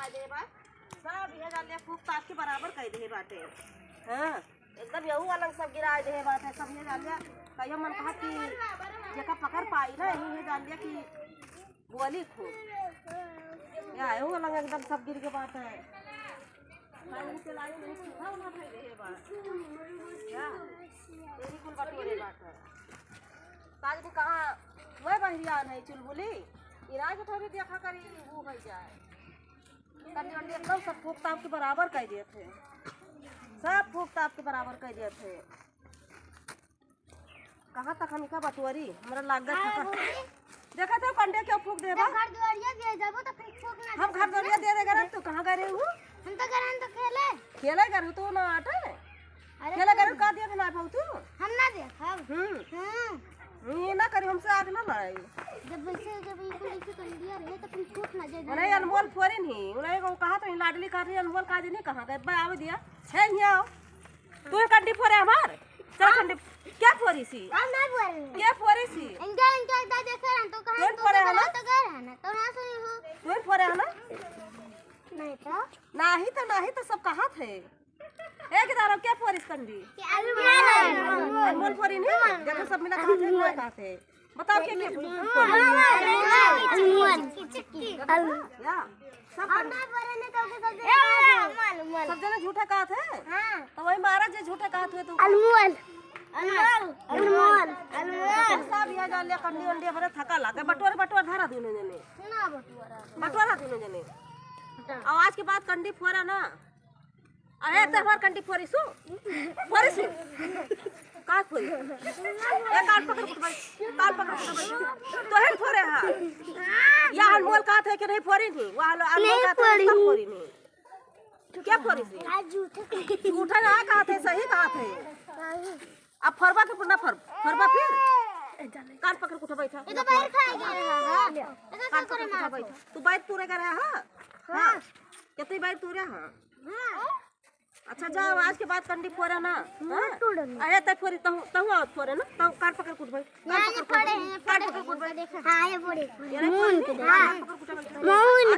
गिरा दे बा सब ये जान ले फूक ताक के बराबर कह दे बाटे। हां एकदम यहू अलग सब गिरा दे बात है सब ये जान ले कहियो मन कहा कि जेका पकड़ पाई ना ये जान ले कि बोली खूब या यहू अलग एकदम सब गिर के बात है। पानी से लाई नहीं सुखा ना भाई रहे बात या तेरी कुल बटोरे बात है। ताज ने कहा मैं बहरिया नहीं चुलबुली इराज थोड़ी देखा करी वो भई जाए कन्नी वन्नी एकदम सब फूक ताप के बराबर कह दिए थे सब फूक ताप के बराबर कह दिए थे। कहाँ तक हम का बटोरी हमरा लागत था देखा तो कंडे क्यों फूक देबा घर दुआरिया दे जाबो तो फिर फूक ना हम घर दुआरिया दे देगा रे तू कहाँ गए हूँ हम तो घर तो खेले खेले कर तू ना आटा खेले कर का दिया ना पाऊ तू हम ना दे हम ये ना करी हमसे आग ना लड़ाई जब वैसे जब इनको लेके कर लिया रहे तो फिर फूक ना जाए उन्हें अनमोल फोरे नहीं उन्हें को कहा तो लाडली कर रही अनमोल काज नहीं कहाँ गए बा आवे दिया है यहाँ आओ तू कंडी फोरे हमार चल कंडी क्या फोरी सी हम ना बोल क्या फोरी सी इनका इनका देखे रहा तो कहां कौन फोरे है ना तो घर है ना तो ना सुनी हो तू फोरे है ना नहीं तो सब कहाँ थे एक दारो क्या फोरिस कंडी अनमोल फोरी नहीं देखो सब मिला कहाँ थे कोई कहाँ थे बताओ क्या या सब सब जने झूठे कहा थे तो वही महाराज जी झूठे कहा थे तू सब यहाँ जान लिया कंडी वंडी भरे थका लगा बटोर धरा दोनों जने बटोरा दोनों जने और आज के बाद कंडी फोरा ना अरे तहवार कंडी फोरी सु का फोरी एक कान पकड़ तो है फोरे हां या अनमोल का थे कि नहीं फोरी थी वो अनमोल का था फोरी नहीं क्या फोरी थी झूठा ना कहा थे सही कहा थे अब फरबा के पुना फरबा फिर कान पकड़ के उठा बैठा ये तो बाहर खाएगा कान पकड़ के उठा बैठा तू बैठ तू रे कर हां हां कितनी बैठ तू रे हां अच्छा जाओ आज के बाद कंडी फोरा ना अरे तय फोरी तहु आओ फोरे ना तहु कार पकड़ कुट भाई कार पकड़ कुट भाई देखा हां ये बोले मून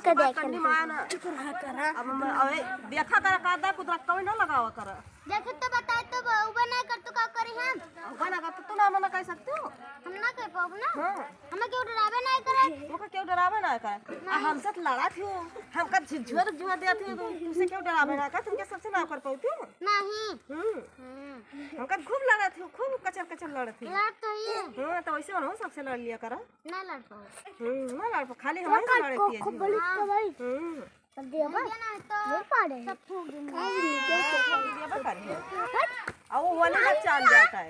के देख कंडी माया ना अब अबे देखा कर कादा कुदरा कभी ना लगावा कर देख तो बता तो बना कर तो का करी हम बना का तू ना मना कह सकते हो हम ना कह पाऊ ना हां हमें क्यों डरावे ना करे मुका क्यों डरावे ना करे हमसे लड़ा थी हमका झिझोर जुआ देती हो तुमसे क्यों डरावे ना कर तुमके सबसे ना कर पाऊ तू नहीं हमका खूब लड़ा थी खूब कचर लड़ा थी लड़ तो ये हां तो वैसे हो सबसे लड़ लिया कर ना लड़ पाऊ ना लड़ पाऊ खाली हमारे से लड़ती है खूब बड़ी तो भाई तब दे बा तो पाड़े सब फूक दूंगा अब वो वाले का चाल जाता है